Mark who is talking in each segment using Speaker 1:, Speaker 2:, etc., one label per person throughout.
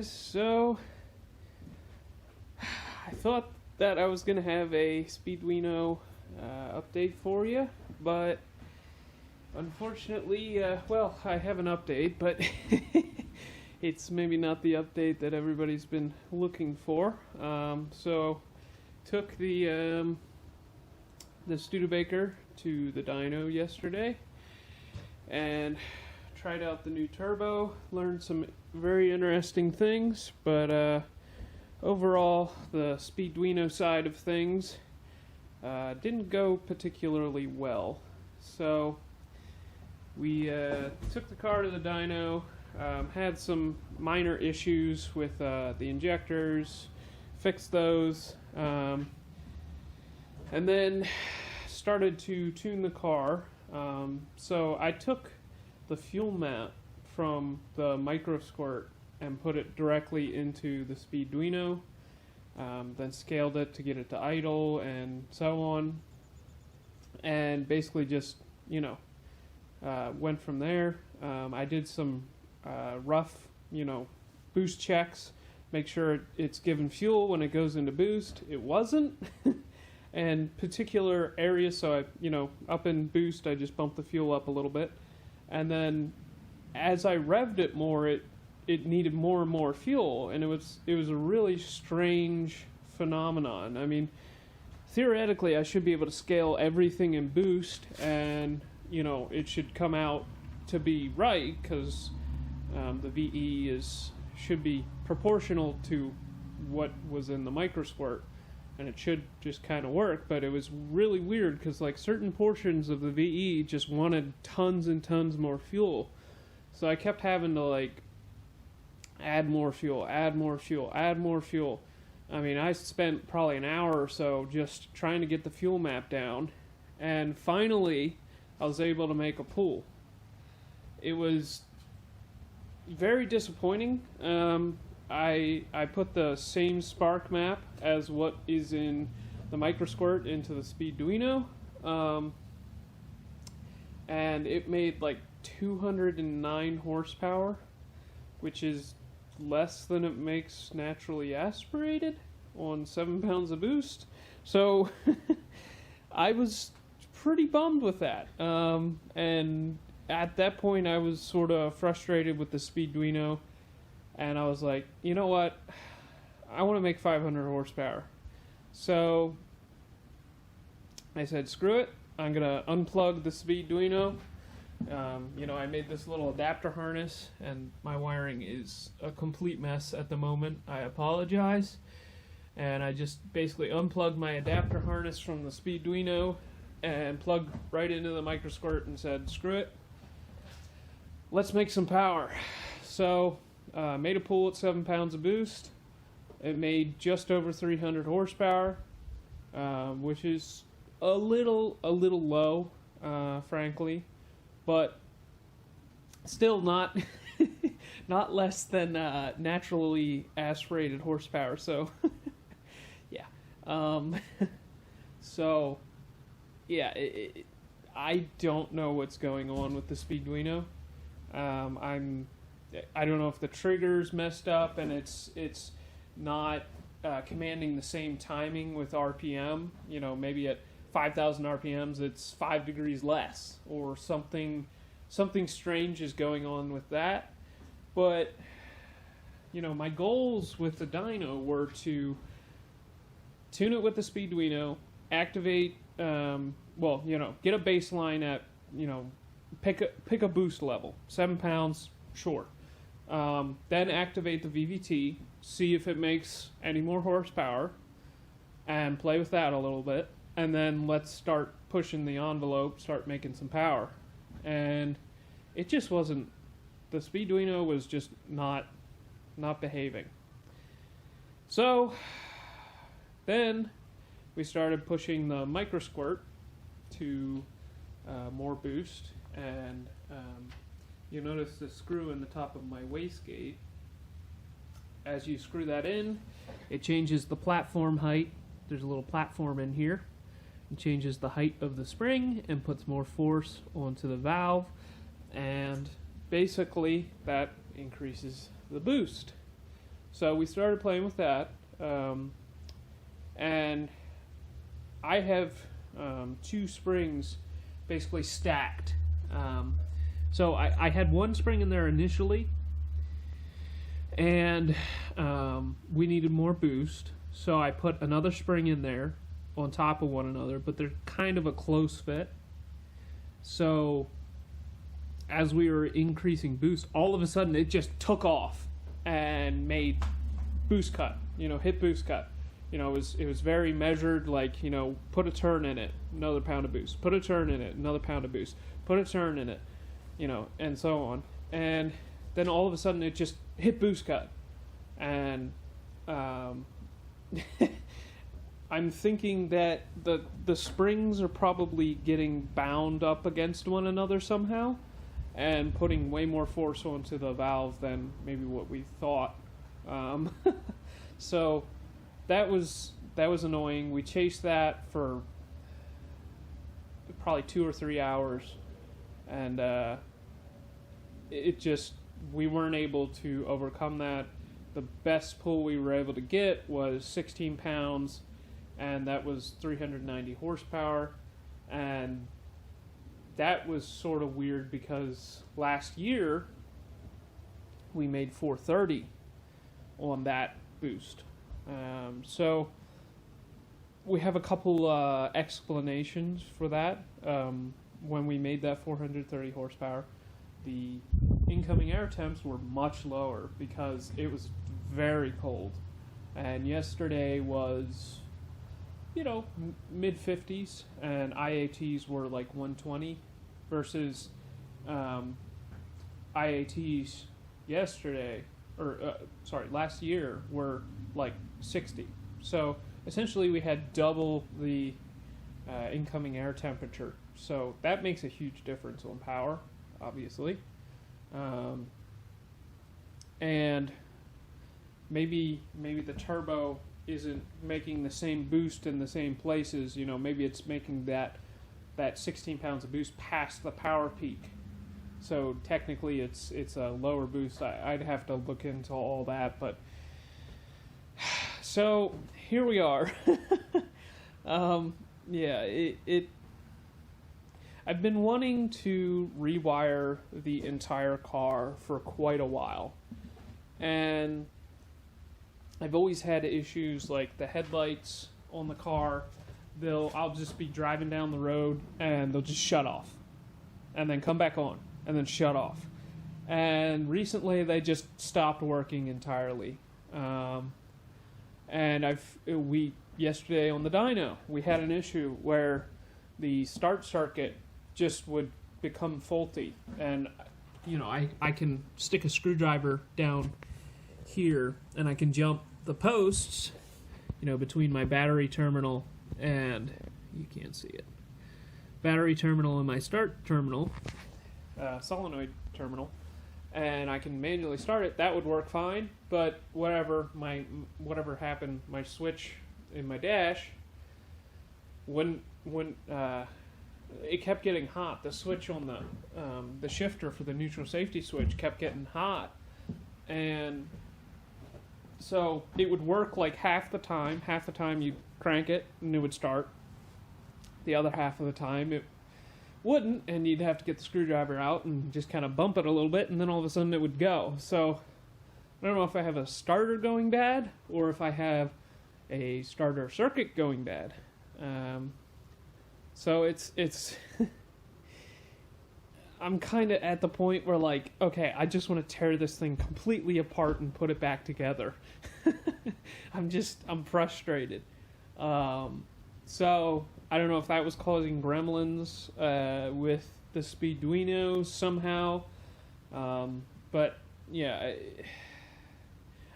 Speaker 1: guys. So I thought that I was gonna have a Speedwino update for you, but unfortunately, well, I have an update, but it's maybe not the update that everybody's been looking for. So took the Studebaker to the dyno yesterday and tried out the new turbo, learned some very interesting things, but overall the Speedwino side of things didn't go particularly well. So we took the car to the dyno, had some minor issues with the injectors, fixed those, and then started to tune the car. So I took the fuel map from the micro squirt and put it directly into the Speedwino, then scaled it to get it to idle and so on, and basically just, went from there. I did some rough, boost checks, make sure it's given fuel when it goes into boost. It wasn't. And particular areas, so I, up in boost, I just bumped the fuel up a little bit. And then as I revved it more, it needed more and more fuel, and it was a really strange phenomenon. I mean, theoretically, I should be able to scale everything in boost, and it should come out to be right, because the VE should be proportional to what was in the micro squirt, and it should just kind of work. But it was really weird because like certain portions of the VE just wanted tons and tons more fuel, so I kept having to like add more fuel, add more fuel, add more fuel. I mean, I spent probably an hour or so just trying to get the fuel map down, and finally I was able to make a pull. It was very disappointing. I put the same spark map as what is in the micro squirt into the Speedwino, and it made like 209 horsepower, which is less than it makes naturally aspirated on 7 pounds of boost. So I was pretty bummed with that, and at that point I was sort of frustrated with the Speedwino, and I was like, you know what, I want to make 500 horsepower. So I said, screw it, I'm gonna unplug the Speedwino. I made this little adapter harness, and my wiring is a complete mess at the moment. I apologize. And I just basically unplugged my adapter harness from the Speedwino and plugged right into the micro squirt and said, screw it, let's make some power. So made a pull at 7 pounds of boost. It made just over 300 horsepower, which is a little low, frankly, but still not not less than naturally aspirated horsepower. So yeah, so yeah, I don't know what's going on with the Speedwino. I don't know if the trigger's messed up and it's not commanding the same timing with RPM. Maybe at 5,000 RPMs it's 5 degrees less, or something strange is going on with that. But my goals with the dyno were to tune it with the Speedwino, activate, get a baseline at, pick a boost level, 7 pounds, sure. Then activate the VVT, see if it makes any more horsepower, and play with that a little bit. And then let's start pushing the envelope, start making some power. And it just wasn't, the Speedwino was just not behaving. So then we started pushing the micro squirt to more boost, and you notice the screw in the top of my wastegate. As you screw that in, it changes the platform height. There's a little platform in here. It changes the height of the spring and puts more force onto the valve, and basically that increases the boost. So we started playing with that, and I have 2 springs basically stacked. So I had 1 spring in there initially, and we needed more boost, so I put another spring in there on top of one another, but they're kind of a close fit. So as we were increasing boost, all of a sudden it just took off and made boost cut, hit boost cut. It was very measured, like, put a turn in it, another pound of boost, put a turn in it, another pound of boost, put a turn in it, and so on. And then all of a sudden it just hit boost cut. And I'm thinking that the springs are probably getting bound up against one another somehow and putting way more force onto the valve than maybe what we thought. So that was annoying. We chased that for probably 2 or 3 hours, and we weren't able to overcome that. The best pull we were able to get was 16 pounds, and that was 390 horsepower, and that was sort of weird because last year we made 430 on that boost. So we have a couple explanations for that. When we made that 430 horsepower, the incoming air temps were much lower because it was very cold. And yesterday was, mid-50s, and IATs were like 120 versus IATs last year were like 60. So essentially we had double the incoming air temperature. So that makes a huge difference on power, obviously. And maybe the turbo isn't making the same boost in the same places. Maybe it's making that 16 pounds of boost past the power peak. So technically it's a lower boost. I'd have to look into all that, but so here we are. I've been wanting to rewire the entire car for quite a while, and I've always had issues like the headlights on the car. I'll just be driving down the road and they'll just shut off and then come back on and then shut off. And recently they just stopped working entirely. And yesterday on the dyno, we had an issue where the start circuit just would become faulty. And, I can stick a screwdriver down here and I can jump the posts, between my battery terminal and, you can't see it, battery terminal and my start terminal, solenoid terminal, and I can manually start it. That would work fine, but whatever happened, my switch in my dash, when it kept getting hot. The switch on the shifter for the neutral safety switch kept getting hot, and so it would work like half the time. Half the time you'd crank it and it would start. The other half of the time it wouldn't, and you'd have to get the screwdriver out and just kind of bump it a little bit, and then all of a sudden it would go. So I don't know if I have a starter going bad or if I have a starter circuit going bad. So it's I'm kind of at the point where, like, okay, I just want to tear this thing completely apart and put it back together. I'm frustrated. So I don't know if that was causing gremlins with the Speeduino somehow. But yeah,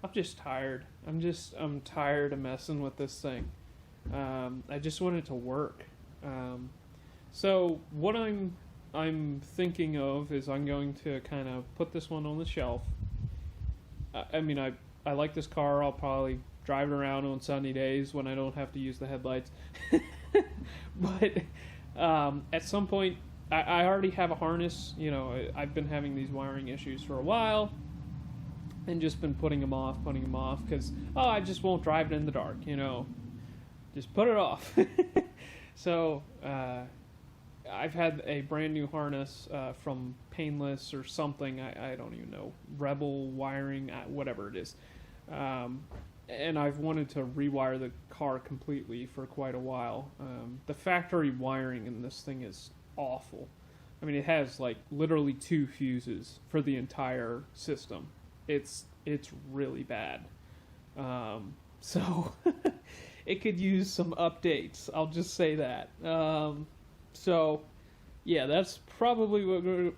Speaker 1: I'm just tired. I'm tired of messing with this thing. I just want it to work. So what I'm thinking of is I'm going to kind of put this one on the shelf. I mean, I like this car. I'll probably drive it around on sunny days when I don't have to use the headlights. But at some point, I already have a harness. I've been having these wiring issues for a while. and just been putting them off because, oh, I just won't drive it in the dark, you know, just put it off. So I've had a brand new harness from Painless or something, I don't even know, Rebel Wiring, whatever it is, and I've wanted to rewire the car completely for quite a while. The factory wiring in this thing is awful. I mean, it has like literally 2 fuses for the entire system. It's really bad. So it could use some updates. I'll just say that. So yeah, that's probably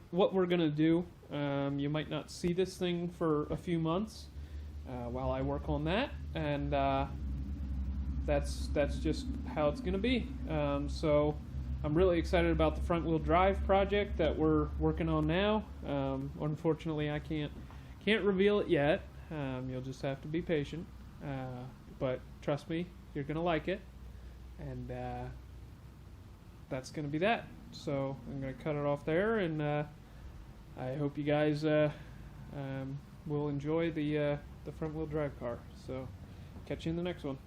Speaker 1: what we're gonna do. You might not see this thing for a few months while I work on that, and that's just how it's gonna be. So I'm really excited about the front wheel drive project that we're working on now. Unfortunately, I can't reveal it yet. You'll just have to be patient. But trust me, you're gonna like it, and that's gonna be that. So I'm gonna cut it off there, and I hope you guys will enjoy the front wheel drive car. So catch you in the next one.